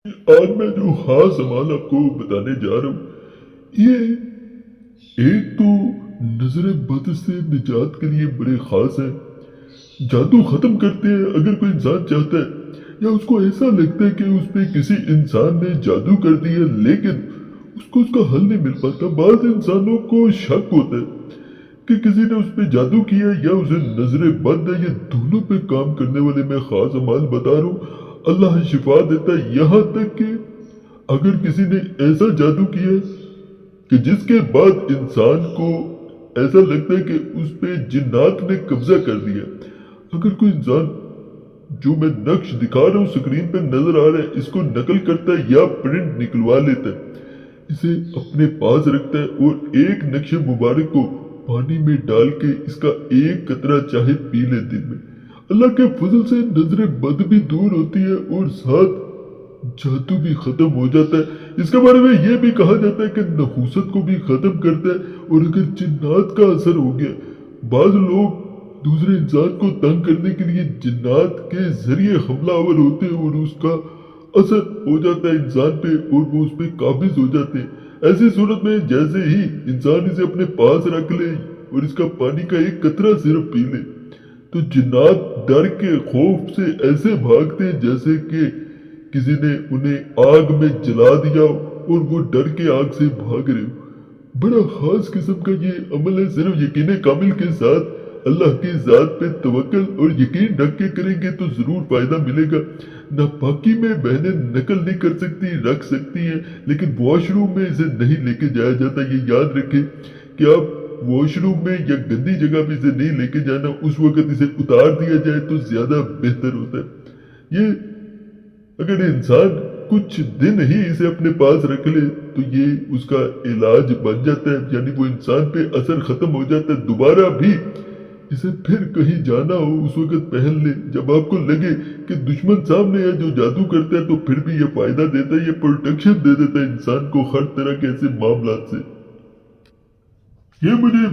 आज मैं जो खास सामान आपको बताने जा रहा हूँ, ये एक तो नजर बद से निजात के लिए बड़े खास है। जादू खत्म करते हैं अगर कोई इंसान चाहता है, या उसको ऐसा लगता है कि उस पे किसी इंसान ने जादू कर दिया, लेकिन उसको उसका हल नहीं मिल पाता। बाद इंसानों को शक होता है कि किसी ने उस पे जादू किया या उसे नजर बद है। ये दोनों पे काम करने वाले मैं खास अमाल बता रहा हूँ। अल्लाह शिफा देता है। यहाँ तक कि अगर किसी ने ऐसा जादू किया कि जिसके बाद इंसान को ऐसा लगता है कि उस पे जिन्नात ने कब्जा कर दिया, अगर कोई इंसान जो मैं नक्श दिखा रहा हूँ स्क्रीन पे नजर आ रहा है, इसको नकल करता है या प्रिंट निकलवा लेता है, इसे अपने पास रखता है और एक नक्शे मुबारक को पानी में डाल के इसका एक कतरा चाहे पी ले दिन में, अल्लाह के फजल से नजर बद भी दूर होती है और साथ जादू भी खत्म हो जाता है। इसके बारे में यह भी कहा जाता है कि नहूसत को भी खत्म करता है। और अगर जिन्नात का असर हो गया, बाज लोग दूसरे इंसान को तंग करने के लिए जिन्नात के जरिए हमलावर होते हैं और उसका असर हो जाता है इंसान पे और वो उस पर काबिज हो जाते हैं। ऐसी सूरत में जैसे ही इंसान इसे अपने पास रख ले और इसका पानी का एक कतरा सिर्फ पी ले, तो जिन्नात डर के खौफ से ऐसे भागते हैं जैसे कि किसी ने उन्हें आग में जला दिया और वो डर के आग से भाग रहे हो। बड़ा खास किस्म का ये अमल है। सिर्फ यकीन कामिल के साथ अल्लाह की जात पे तवक्ल और यकीन रख के करेंगे तो जरूर फायदा मिलेगा। नापाकी में बहनें नकल नहीं कर सकती, रख सकती हैं, लेकिन वॉशरूम में इसे नहीं लेके जाया जाता। ये याद रखें कि आप वॉशरूम में या गंदी जगह पे इसे नहीं लेके जाना। उस वक्त इसे उतार दिया जाए तो ज्यादा बेहतर होता है। ये अगर इंसान कुछ दिन ही इसे अपने पास रख ले तो ये उसका इलाज बन जाता है, यानी वो इंसान पे असर खत्म हो जाता है। दोबारा भी इसे फिर कहीं जाना हो उस वक्त पहन ले। जब आपको लगे कि दुश्मन सामने है जो जादू करता है, तो फिर भी ये फायदा देता है, ये प्रोटेक्शन दे देता है इंसान को हर तरह के ऐसे मामला से। ये मुझे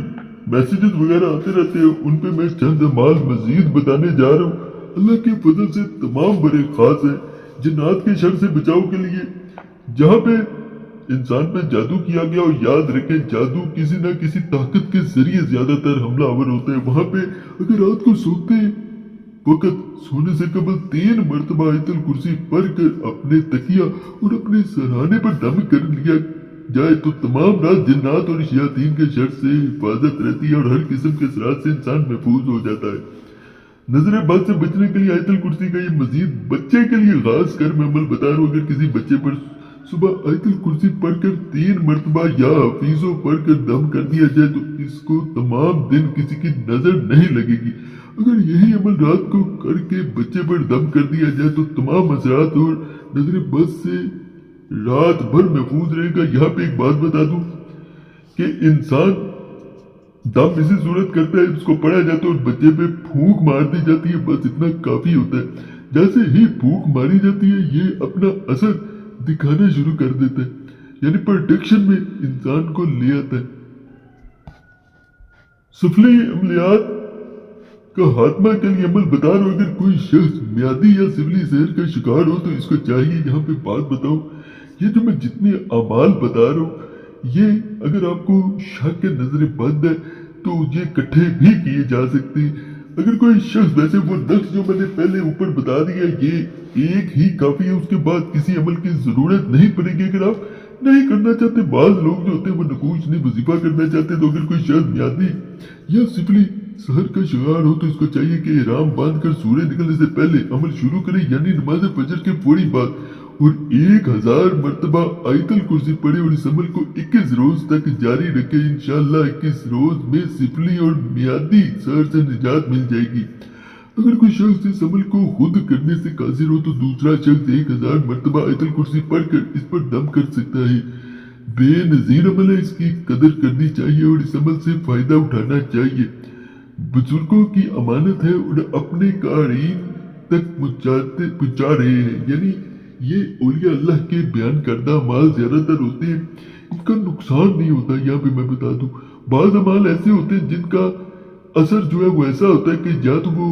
मैसेजेस वगैरह आते रहते हैं, उन पे मैं चंद अमाल मजीद बताने जा रहा हूँ। अल्लाह के फजल से तमाम बड़े खास है जिन्नात के शर से बचाव के लिए। जहाँ पे इंसान पे जादू किया गया, और याद रखें जादू किसी न किसी ताकत के जरिए ज्यादातर हमलावर होते हैं। वहां पे अगर रात को सोते वक्त सोने से कबल 3 मरतबा आयतुल कुर्सी पढ़कर अपने तकिया और अपने सराहने पर दम कर लिया जाए तो तमाम रात जिन्नात और शयातीन के शर से हिफाजत रहती है और हर किस्म के असरात से इंसान महफूज हो जाता है। नजर बद से बचने के लिए आयतुल कुर्सी का ये मजीद बच्चे के लिए खास कर मैं अमल बता रहा हूँ। अगर किसी बच्चे पर सुबह आयतुल कुर्सी पढ़कर 3 मरतबा या हफीजों पढ़कर दम कर दिया जाए तो इसको तमाम दिन किसी की नजर नहीं लगेगी। अगर यही अमल रात को करके बच्चे पर दम कर दिया जाए तो तमाम असरात और नजर बद से रात भर महफूज रहेगा। यहाँ पे एक बात बता दूं कि इंसान दम इसी सूरत करता है, उसको पढ़ा जाता है और बच्चे पे फूंक मार दी जाती है, बस इतना काफी होता है। जैसे ही फूंक मारी जाती है ये अपना असर दिखाना शुरू कर देता है, यानी प्रोटेक्शन में इंसान को ले आता है। सुफली अमलियात का हातमा के लिए अमल बता रहा हूं। अगर कोई शख्स म्यादी या सिवली जहर का शिकार हो तो इसको चाहिए, यहाँ पे बात बताऊं, ये जो मैं जितने अमाल बता रहा हूँ ये अगर आपको शक के नजर बंद है तो ये इकट्ठे भी किए जा सकते हैं। अगर कोई शख्स, वैसे वो नक्श जो मैंने पहले ऊपर बता दिया ये एक ही काफी है, उसके बाद किसी अमल की जरूरत नहीं पड़ेगी। अगर आप नहीं करना चाहते, बाज लोग जो होते हैं वो नकूश नहीं वजीफा करना चाहते, तो अगर कोई शख्स म्यादी या सिफली सहर का शिकार हो तो इसको चाहिए कि इहराम बांध कर सूर्य निकलने से पहले अमल शुरू करे, यानी नमाज फजर के फौरी बाद, और 1000 मरतबा आयतुल कुर्सी पढ़े और इस अमल को 21 रोज तक जारी रखे। इंशाअल्लाह 21 रोज में सिफली और मियादी सहर से निजात मिल जाएगी। अगर कोई शख्स इस अमल को खुद करने से कासिर हो तो दूसरा शख्स 1000 मरतबा आयतुल कुर्सी पढ़कर इस पर दम कर सकता है। बेनजीर अमल है, इसकी कदर करनी चाहिए और इस अमल से फायदा उठाना चाहिए। बुजुर्गों की अमानत है और अपने कारीन तक पहुंचा रहे हैं, यानी ये औलिया अल्लाह के बयान करदा अमाल ज्यादातर होते हैं, इनका नुकसान नहीं होता। यहाँ पे मैं बता दूं बाज अमाल ऐसे होते हैं जिनका असर जो है वो ऐसा होता है कि या तो वो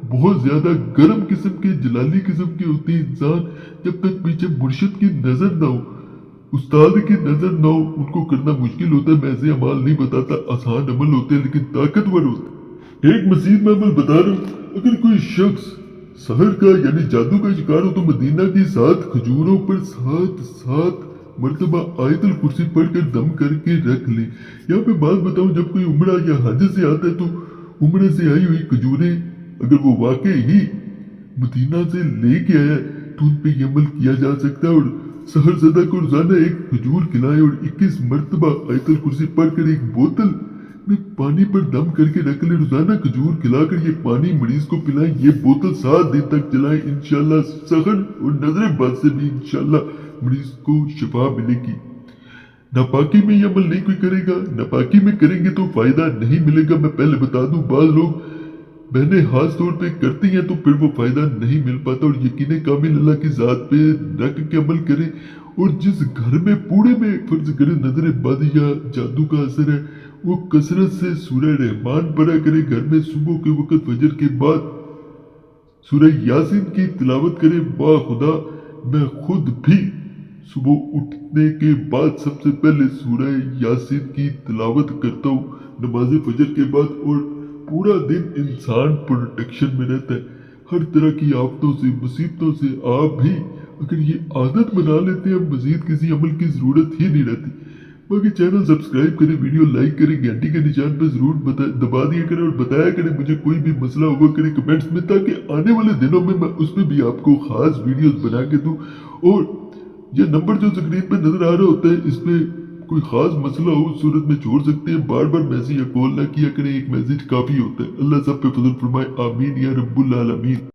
बहुत ज्यादा गर्म किस्म के, जलाली किस्म के होते हैं इंसान। जब तक पीछे मुर्शिद की नजर ना हो, उस्ताद की नजर ना हो, उनको करना मुश्किल होता है। मैं ऐसे अमाल नहीं बताता, आसान अमल होते हैं लेकिन ताकतवर होते हैं। एक मजीद मैं अमल बता रहा हूँ, अगर कोई शख्स सहर का यानी जादू का शिकार हो तो मदीना की 7 खजूरों पर 7 मर्तबा आयतुल कुर्सी पढ़कर दम करके रख ले। यहाँ पे बात बताऊं, जब कोई उम्रा या हज से आता है तो उम्रे से आई हुई खजूरें अगर वो वाकई ही मदीना से लेके आया तो उन पे ये अमल किया जा सकता है। और सहर ज़दा को रोजाना 1 खजूर खिलाएं और 21 मर्तबा आयतुल कुर्सी पढ़कर 1 बोतल में पानी पर दम करके रख ले। रोजाना खजूर खिलाकर ये पानी मरीज को पिलाएं। ये बोतल 7 दिन तक चलाएं, इंशाल्लाह सहर और नजर बद से भी इंशाल्लाह मरीज को शिफा मिलेगी। नापाकी में ये अमल नहीं कोई करेगा, नापाकी में करेंगे तो फायदा नहीं मिलेगा। मैं पहले बता दूं, बाज लोग बहने खास तौर पे करती हैं तो फिर वो फायदा नहीं मिल पाता। और यकीन कामिल अल्लाह की जात पे रख के अमल करें। और जिस घर में पूरे में फर्ज करें नजर बद या जादू का असर है, वो कसरत से सूरह रहमान पढ़ा करे। घर में सुबह के वक्त फजर के बाद सूरह यासीन की तिलावत करे। बा खुदा, मैं खुद भी सुबह उठने के बाद सबसे पहले सूरह यासीन की तिलावत करता हूँ नमाज फजर के बाद। और पूरा दिन इंसान प्रोटेक्शन में रहता है हर तरह की आफतों से, मुसीबतों से। आप भी अगर ये आदत बना लेते हैं, मजीद किसी अमल की जरूरत ही नहीं रहती। बाकी चैनल सब्सक्राइब करें, वीडियो लाइक करें, घंटी के निशान पर जरूर दबा दिया करें और बताया करें मुझे कोई भी मसला होगा करें कमेंट्स में, ताकि आने वाले दिनों में मैं उस पर भी आपको खास वीडियोस बना के दूं। और ये नंबर जो स्क्रीन पे नजर आ रहा होता है, इस पे कोई खास मसला हो उस सूरत में छोड़ सकते हैं। बार बार मैसेज या कॉल ना किया करें, एक मैसेज काफी होता है। अल्लाह सब पे फजल फरमाए, आमीन या रब्बुल आलमीन।